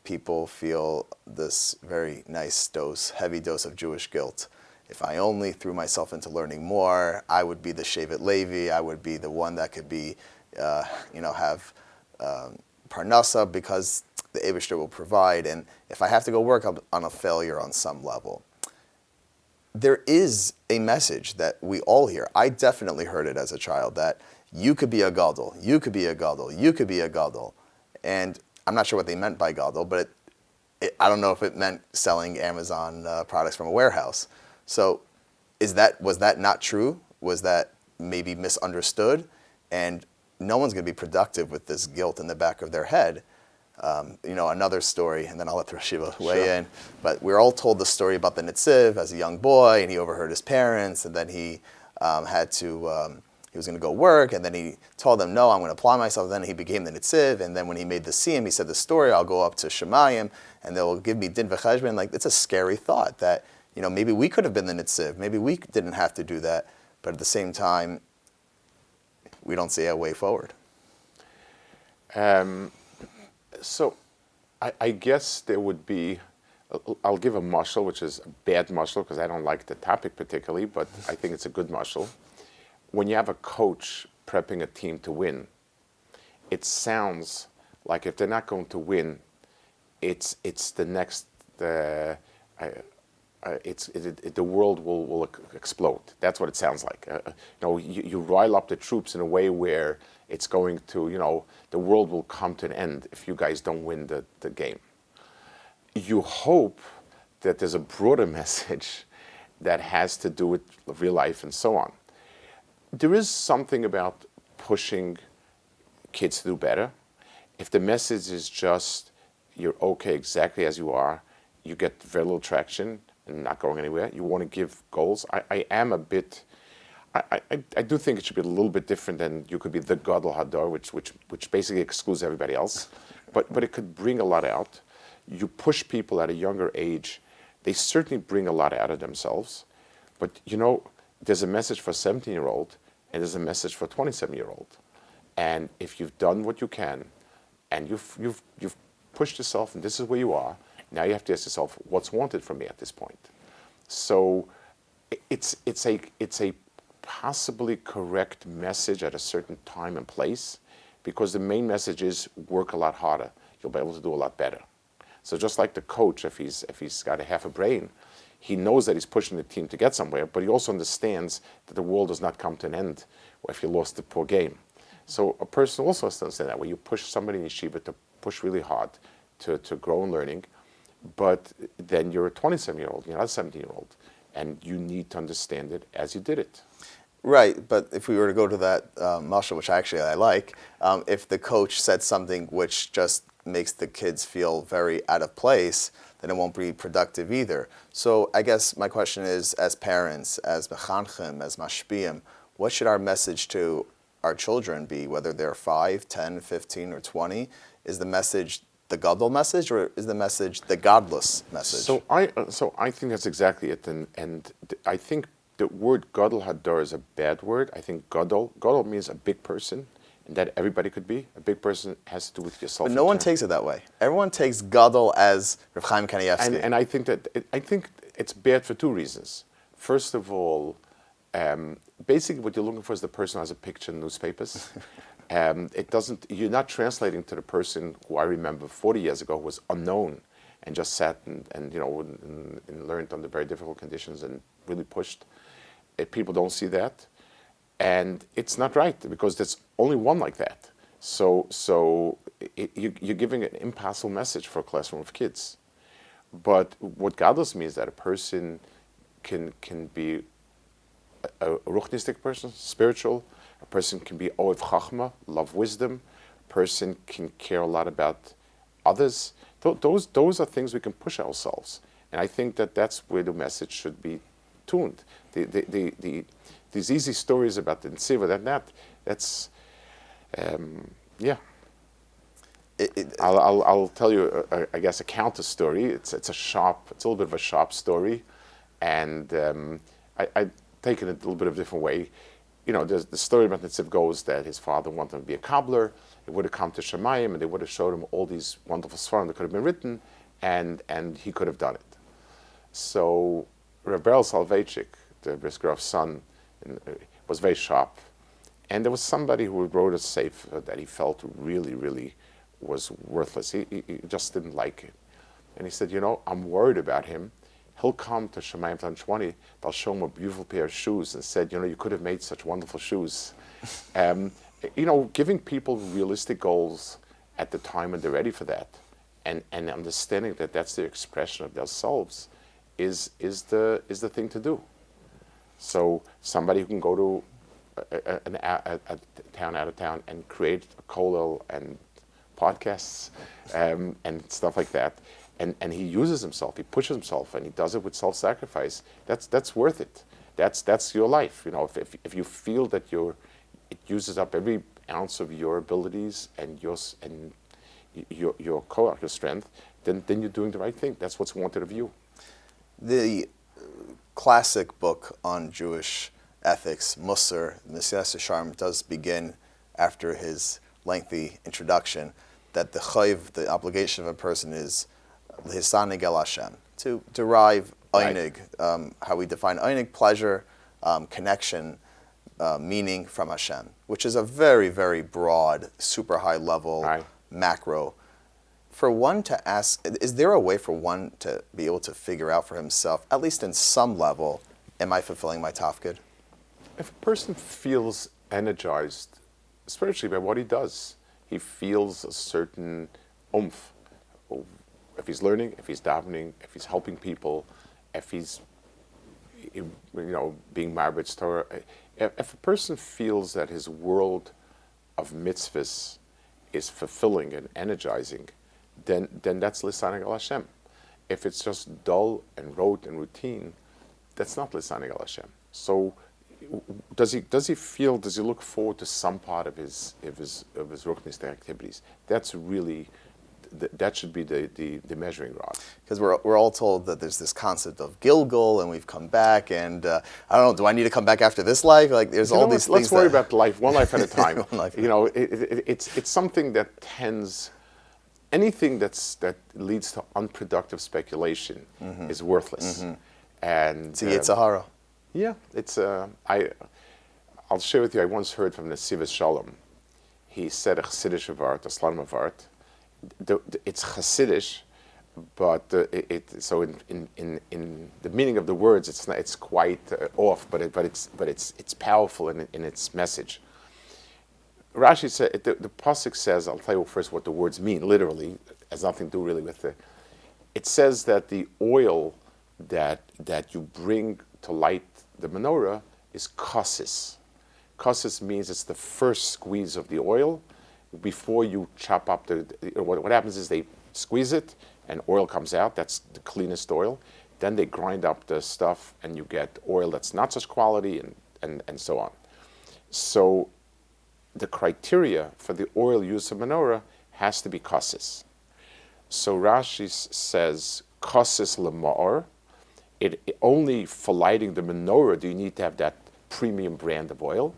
people feel this very nice heavy dose of Jewish guilt. If I only threw myself into learning more, I would be the Shevet Levi. I would be the one that could be, have parnasa because the Eibishter will provide. And if I have to go work, I'm on a failure on some level. There is a message that we all hear. I definitely heard it as a child, that you could be a gadol, you could be a gadol, you could be a gadol. And I'm not sure what they meant by gadol, but I don't know if it meant selling Amazon products from a warehouse. So was that not true? Was that maybe misunderstood? And no one's going to be productive with this guilt in the back of their head. Another story, and then I'll let the Rashiva weigh in. But we're all told the story about the Nitziv as a young boy, and he overheard his parents, and then he he was going to go work, and then he told them, no, I'm going to apply myself. Then he became the Nitziv, and then when he made the Siyum, he said the story, I'll go up to Shemayim, and they'll give me Din V'cheshbon. Like, it's a scary thought that, maybe we could have been the Nitziv. Maybe we didn't have to do that. But at the same time, we don't see a way forward. So I guess there would be, I'll give a mashal, which is a bad mashal because I don't like the topic particularly, but I think it's a good mashal. When you have a coach prepping a team to win, it sounds like if they're not going to win, it's the next, the world will explode. That's what it sounds like. You rile up the troops in a way where it's going to, the world will come to an end if you guys don't win the game. You hope that there's a broader message that has to do with real life and so on. There is something about pushing kids to do better. If the message is just, you're okay exactly as you are, you get very little traction and not going anywhere, you want to give goals. I do think it should be a little bit different than you could be the Gadol Hador, which basically excludes everybody else. But it could bring a lot out. You push people at a younger age, they certainly bring a lot out of themselves. But there's a message for a 17-year-old and there's a message for a 27-year-old. And if you've done what you can and you've pushed yourself and this is where you are, now you have to ask yourself, what's wanted from me at this point? So it's a possibly correct message at a certain time and place, because the main message is work a lot harder. You'll be able to do a lot better. So just like the coach, if he's got a half a brain, he knows that he's pushing the team to get somewhere, but he also understands that the world does not come to an end if you lost the poor game. So a person also has to understand that when you push somebody in yeshiva to push really hard to grow in learning, but then you're a 27-year-old, you're not a 17-year-old, and you need to understand it as you did it. Right, but if we were to go to that mashal, which I like, if the coach said something which just makes the kids feel very out of place, then it won't be productive either. So I guess my question is, as parents, as mechanchim, as mashpiyim, what should our message to our children be, whether they're 5, 10, 15, or 20? Is the message the gadol message, or is the message the godless message? So I think that's exactly it, and I think the word gadol hador is a bad word. I think gadol means a big person, and that everybody could be. A big person has to do with yourself. But no one takes it that way. Everyone takes gadol as Rav Chaim Kanievsky. And I think it's bad for two reasons. First of all, basically what you're looking for is the person who has a picture in newspapers. You're not translating to the person who I remember 40 years ago who was unknown and just sat and learned under very difficult conditions and really pushed. People don't see that. And it's not right, because there's only one like that. So you're giving an impossible message for a classroom of kids. But what godless means is that a person can be a ruchnistic person, spiritual. A person can be oev chachma, love wisdom. A person can care a lot about others. Those are things we can push ourselves. And I think that's where the message should be tuned. These easy stories about the Nitziva, that's yeah. I'll tell you, I guess, a counter story. It's a little bit of a sharp story, and I take it a little bit of a different way. The story about Nitziv goes that his father wanted him to be a cobbler. He would have come to Shemayim, and they would have showed him all these wonderful svarim that could have been written, and he could have done it. So Rabbi Soloveitchik, the Brisker's son, was very sharp. And there was somebody who wrote a sefer that he felt really, really was worthless. He just didn't like it. And he said, I'm worried about him. He'll come to Shemayim Tan 20, they'll show him a beautiful pair of shoes and said, you could have made such wonderful shoes. Giving people realistic goals at the time when they're ready for that, and understanding that that's their expression of themselves is the thing to do. So somebody who can go to a town out of town and create a kollel and podcasts and stuff like that, and he uses himself, he pushes himself, and he does it with self-sacrifice. That's worth it. That's your life. You know, if you feel that it uses up every ounce of your abilities and your koach, your strength, then you're doing the right thing. That's what's wanted of you. The classic book on Jewish ethics, Musar, Mesilas Yesharim, does begin after his lengthy introduction that the chayv, the obligation of a person, is l'hisanig el Hashem, to derive einig, how we define einig, pleasure, connection, meaning from Hashem, which is a very, very broad, super high level, macro. For one to ask, is there a way for one to be able to figure out for himself, at least in some level, am I fulfilling my tafkid? If a person feels energized spiritually by what he does, he feels a certain oomph. If he's learning, if he's davening, if he's helping people, if he's being marbitz Torah, if a person feels that his world of mitzvahs is fulfilling and energizing, then that's lisanig al Hashem. If it's just dull and rote and routine, that's not lisanig al Hashem. So does he look forward to some part of his ruchnistic activities? That's really that should be the measuring rod. Because we're all told that there's this concept of Gilgal, and we've come back, and I don't know, do I need to come back after this life? Like, there's all these things. Let's worry about life, one life at a time. It's it's something that tends. Anything that leads to unproductive speculation is worthless. And it's a Yitzhahara. Yeah, it's I'll share with you. I once heard from the Sivas Shalom. He said a Chassidish avart, a Slam avart. It's Chassidish, but so in the meaning of the words, it's quite off, but it's powerful in its message. Rashi said, the pasuk says, I'll tell you first what the words mean, literally. It has nothing to do really with it. It says that the oil that you bring to light the menorah is kassis. Kassis means it's the first squeeze of the oil before you chop up what happens is they squeeze it and oil comes out. That's the cleanest oil. Then they grind up the stuff and you get oil that's not such quality and so on. So the criteria for the oil used in menorah has to be kassis. So Rashi says kassis lema'or. It only for lighting the menorah do you need to have that premium brand of oil.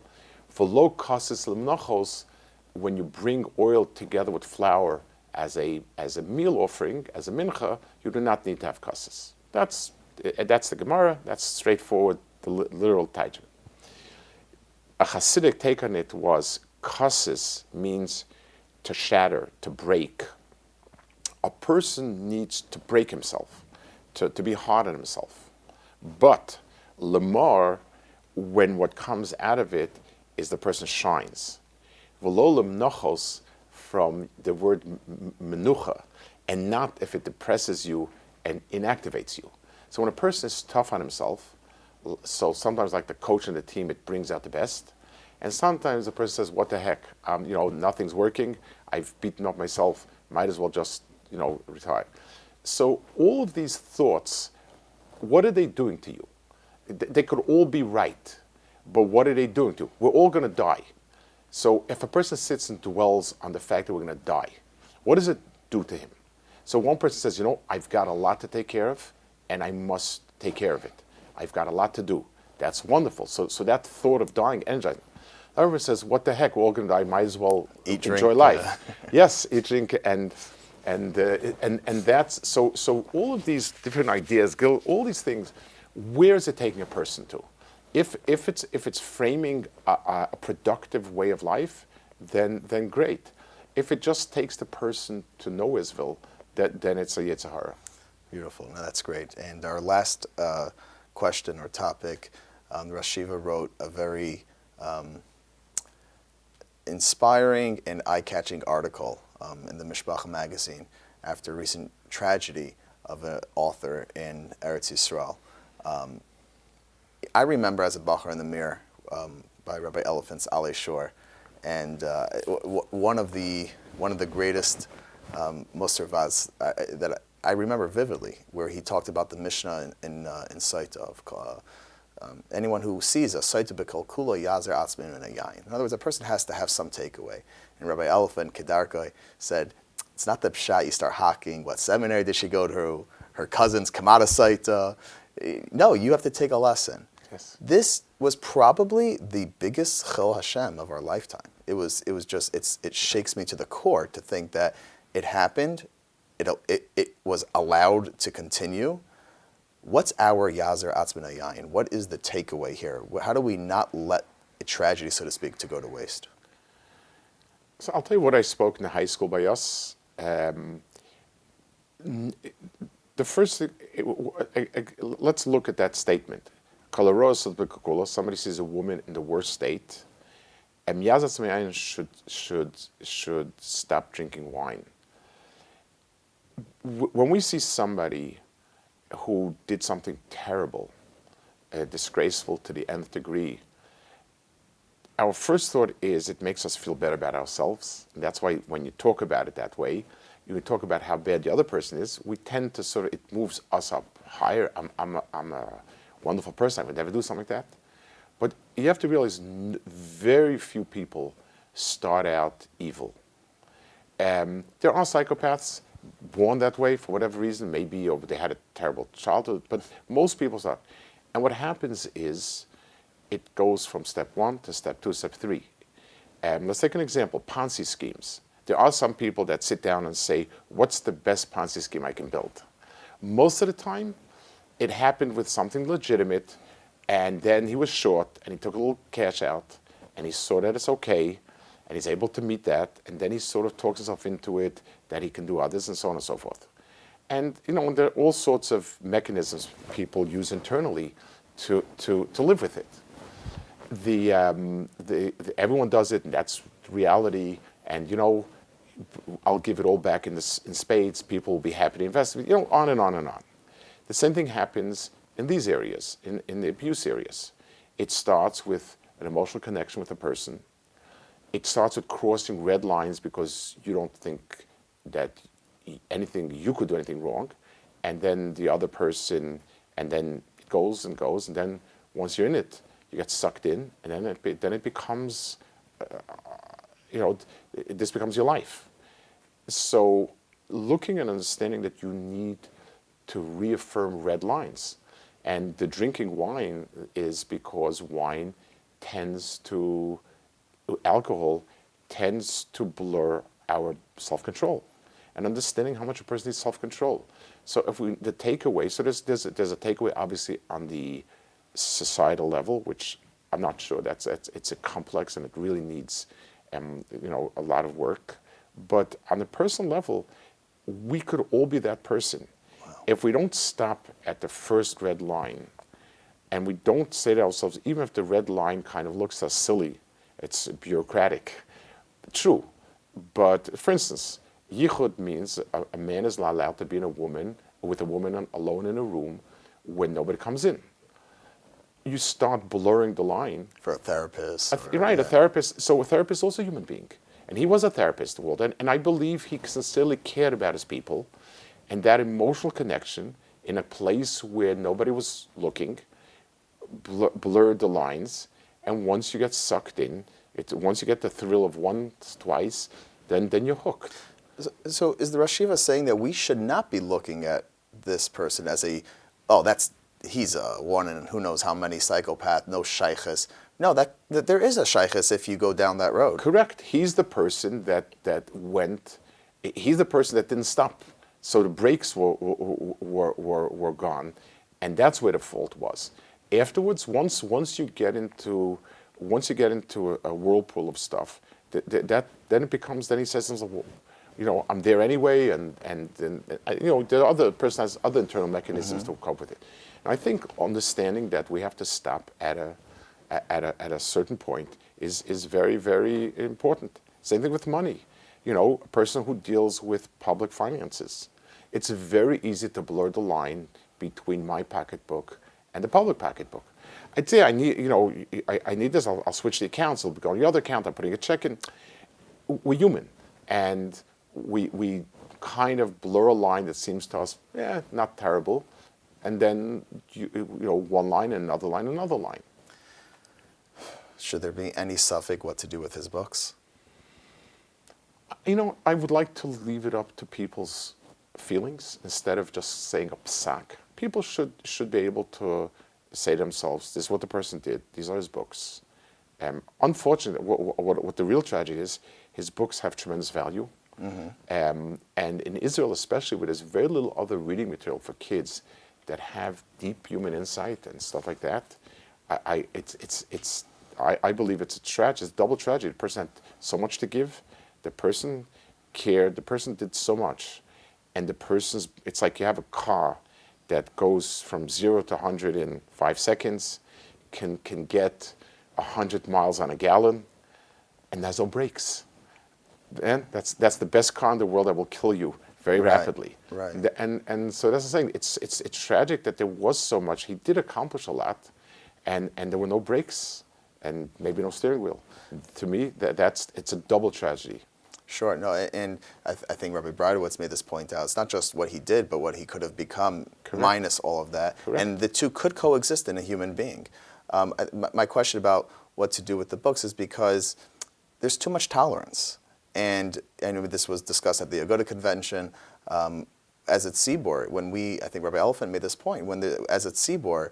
For low kassis lemnachos, when you bring oil together with flour as a meal offering, as a mincha, you do not need to have kassis. That's the Gemara. That's straightforward, the literal taijim. A Hasidic take on it was kassis means to shatter, to break. A person needs to break himself, to be hard on himself. But lemar, when what comes out of it is the person shines. V'lo lemnochos, from the word menucha, and not if it depresses you and inactivates you. So when a person is tough on himself, so sometimes like the coach and the team, it brings out the best. And sometimes the person says, what the heck, nothing's working, I've beaten up myself, might as well just, retire. So all of these thoughts, what are they doing to you? They could all be right, but what are they doing to you? We're all going to die. So if a person sits and dwells on the fact that we're going to die, what does it do to him? So one person says, I've got a lot to take care of, and I must take care of it. I've got a lot to do. That's wonderful. So that thought of dying energizes. Another person says, what the heck, we're all going to die, might as well enjoy life. Yes, eat, drink, and that's, so all of these different ideas, all these things, where is it taking a person to? If it's framing a productive way of life, then great. If it just takes the person to Noahsville, then it's a Yitzhahara. Beautiful. No, that's great. And our last question or topic, the Rosh Shiva wrote a very inspiring and eye-catching article in the Mishpacha magazine after a recent tragedy of an author in Eretz Yisrael. I remember as a bacher in the mirror by Rabbi Elephant's Ale Shor, and one of the greatest Musar Vaz that I remember vividly, where he talked about the Mishnah in Saita of anyone who sees a Saita b'kol kula yazer atzmin in a yain. In other words, a person has to have some takeaway. And Rabbi Elephant Kedarkai said, it's not the pshat you start hawking. What seminary did she go to? Her cousins come out of Saita. No, you have to take a lesson. Yes. This was probably the biggest Chil Hashem of our lifetime. It shakes me to the core to think that it happened, it was allowed to continue. What's our Yazer Atzmin Yayin? What is the takeaway here? How do we not let a tragedy, so to speak, to go to waste? So I'll tell you what I spoke in the high school by us. The first thing, let's look at that statement. Somebody sees a woman in the worst state, and should stop drinking wine. When we see somebody who did something terrible, disgraceful to the nth degree, our first thought is it makes us feel better about ourselves. And that's why when you talk about it that way, you talk about how bad the other person is, we tend to sort of, it moves us up higher. I'm a wonderful person, I would never do something like that. But you have to realize very few people start out evil. There are psychopaths born that way for whatever reason, maybe or they had a terrible childhood, but most people start. And what happens is it goes from step 1 to step 2, step 3. Let's take an example, Ponzi schemes. There are some people that sit down and say, what's the best Ponzi scheme I can build? Most of the time, it happened with something legitimate, and then he was short, and he took a little cash out, and he saw that it's okay, and he's able to meet that, and then he sort of talks himself into it, that he can do others, and so on and so forth. And there are all sorts of mechanisms people use internally to live with it. Everyone does it, and that's reality. And I'll give it all back in spades. People will be happy to invest. On and on and on. The same thing happens in these areas, in the abuse areas. It starts with an emotional connection with a person. It starts with crossing red lines because you don't think that you could do anything wrong, and then the other person, and then it goes and goes, and then once you're in it, you get sucked in, and then it becomes, this becomes your life. So looking and understanding that you need to reaffirm red lines. And the drinking wine is because alcohol tends to blur our self-control. And understanding how much a person needs self-control. So the takeaway, so there's a takeaway obviously on the societal level, which I'm not sure it's a complex and it really needs a lot of work. But on the personal level, we could all be that person. Wow. If we don't stop at the first red line, and we don't say to ourselves, even if the red line kind of looks as silly, it's bureaucratic. True. But for instance, yichud means a man is not allowed to be with a woman alone in a room when nobody comes in. You start blurring the line. For a therapist. Right, yeah. A therapist. So a therapist is also a human being. And he was a therapist, and I believe he sincerely cared about his people. And that emotional connection in a place where nobody was looking blurred the lines. And once you get sucked in, once you get the thrill of once, twice, then you're hooked. So is the Rosh Yeshiva saying that we should not be looking at this person as he's a one in who knows how many psychopath, no shaykhis. No, that there is a shaykhis if you go down that road. Correct. He's the person that went. He's the person that didn't stop. So the brakes were gone, and that's where the fault was. Afterwards, once you get into a whirlpool of stuff, then it becomes. Then he says to himself, well, I'm there anyway, and the other person has other internal mechanisms to cope with it. And I think understanding that we have to stop at a certain point is very, very important. Same thing with money. A person who deals with public finances, it's very easy to blur the line between my pocketbook and the public pocketbook. I'd say I need, I need this. I'll switch the accounts. I'll go on the other account. I'm putting a check in. We're human, and we kind of blur a line that seems to us, not terrible, and then one line, another line, another line. Should there be any suffix what to do with his books? I would like to leave it up to people's feelings instead of just saying a psak. People should be able to say to themselves, this is what the person did, these are his books. Unfortunately, what the real tragedy is, his books have tremendous value. And in Israel especially, where there's very little other reading material for kids that have deep human insight and stuff like that, I believe it's a tragedy, it's a double tragedy. The person had so much to give, the person cared, the person did so much, and it's like you have a car that goes from 0 to 100 in 5 seconds, can get 100 miles on a gallon, and there's no brakes. And that's the best car in the world that will kill you very rapidly. Right. And so that's the thing. It's tragic that there was so much. He did accomplish a lot, and there were no brakes and maybe no steering wheel. To me, it's a double tragedy. Sure. No, and I think Rabbi Brodowitz made this point out. It's not just what he did, but what he could have become minus all of that. Correct. And the two could coexist in a human being. My question about what to do with the books is because there's too much tolerance. And I know this was discussed at the Aguda convention, as at Tzibor, I think Rabbi Elephant made this point, as at Tzibor,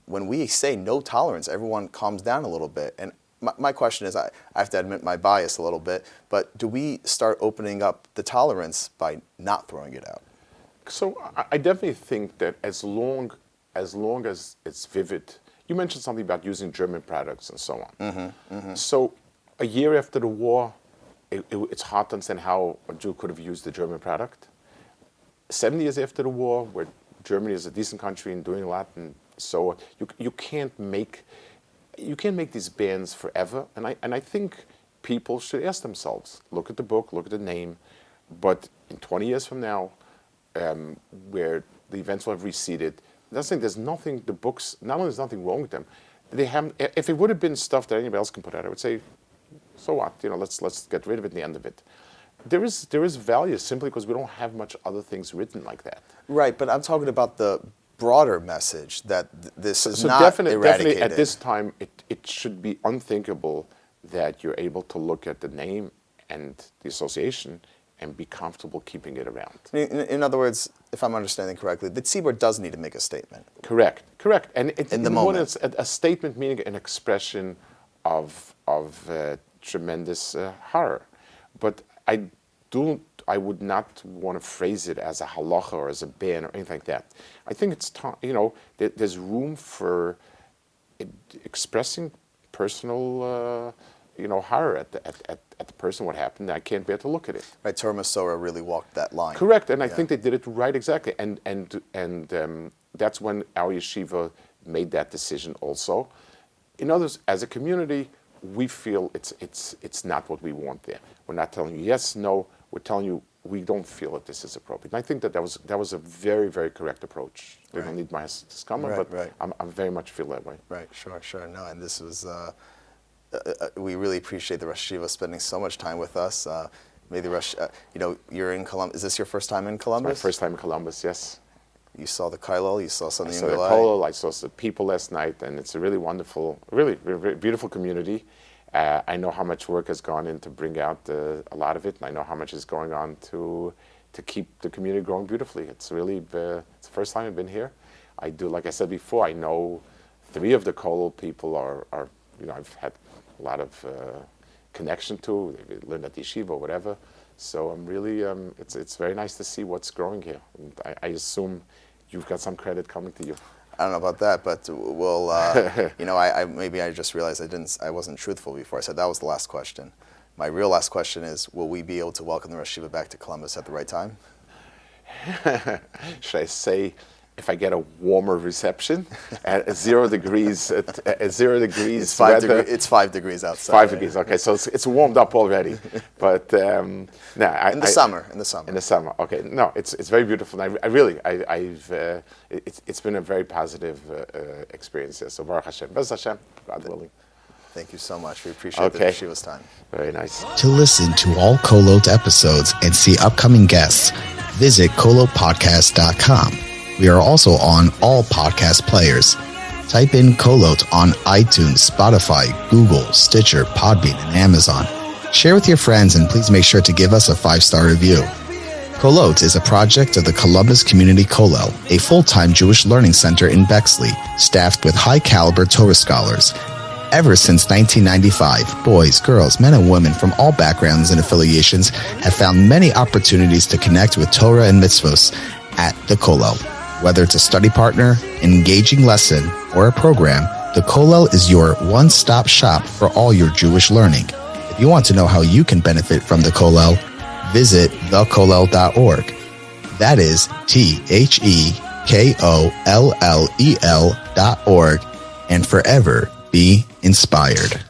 when we say no tolerance, everyone calms down a little bit. And my question is, I have to admit my bias a little bit, but do we start opening up the tolerance by not throwing it out? So I definitely think that as long as it's vivid, you mentioned something about using German products and so on. So a year after the war, it's hard to understand how a Jew could have used the German product. 70 years after the war, where Germany is a decent country and doing a lot, and so you can't make these bans forever. And I think people should ask themselves, look at the book, look at the name, but in 20 years from now, where the events will have receded, there's nothing. The books, not only there's nothing wrong with them, they haven't. If it would have been stuff that anybody else can put out, I would say, so what? Let's get rid of it. And the end of it. There is value simply because we don't have much other things written like that. Right, but I'm talking about the broader message that this is so not definitely eradicated. at this time, it should be unthinkable that you're able to look at the name and the association and be comfortable keeping it around. In other words, if I'm understanding correctly, the Tzibor does need to make a statement. Correct. And it's in the moment, it's a statement meaning an expression of tremendous horror. But I would not want to phrase it as a halacha or as a ban or anything like that. I think it's there's room for expressing personal horror at the person what happened. I can't bear to look at it. Right, Torah Masorah really walked that line. Correct, and I think they did it right exactly. And that's when our yeshiva made that decision also. In others, as a community, we feel it's not what we want there. We're not telling you yes, no. We're telling you we don't feel that this is appropriate. And I think that was a very, very correct approach. They don't need my discomfort, but I very much feel that way. Right, sure. No, and this was, we really appreciate the Rosh Yeshiva spending so much time with us. May the Rosh, you're in Columbus. Is this your first time in Columbus? It's my first time in Columbus, yes. You saw the Kolot, you saw something in the Kolot, I saw some people last night, and it's a really wonderful, really, really beautiful community. I know how much work has gone in to bring out a lot of it, and I know how much is going on to keep the community growing beautifully. It's really it's the first time I've been here. I do, like I said before, I know 3 of the Kolot people are I've had a lot of connection to. They learned at yeshiva or whatever. So I'm really it's very nice to see what's growing here. And I assume you've got some credit coming to you. I don't know about that, but we'll, maybe I just realized I wasn't truthful before I said that was the last question. My real last question is, will we be able to welcome the Rosh Yeshiva back to Columbus at the right time? Should I say if I get a warmer reception at 0 degrees, at 0 degrees, It's 5 weather, degrees. It's 5 degrees outside. 5 degrees. Okay, so it's warmed up already. But in the summer. In the summer. Okay. No, it's very beautiful. And it's been a very positive experience. Yeah. So Baruch Hashem, Bez Hashem, God willing. Thank you so much. We appreciate the Yeshiva's time. Very nice. To listen to all Kolot episodes and see upcoming guests, visit kolotpodcast.com. We are also on all podcast players. Type in Kolot on iTunes, Spotify, Google, Stitcher, Podbean, and Amazon. Share with your friends and please make sure to give us a 5-star review. Kolot is a project of the Columbus Community Kollel, a full-time Jewish learning center in Bexley, staffed with high-caliber Torah scholars. Ever since 1995, boys, girls, men and women from all backgrounds and affiliations have found many opportunities to connect with Torah and mitzvos at the Kollel. Whether it's a study partner, an engaging lesson, or a program, the Kollel is your one-stop shop for all your Jewish learning. If you want to know how you can benefit from the Kollel, visit thekollel.org. That is TheKollel.org, and forever be inspired.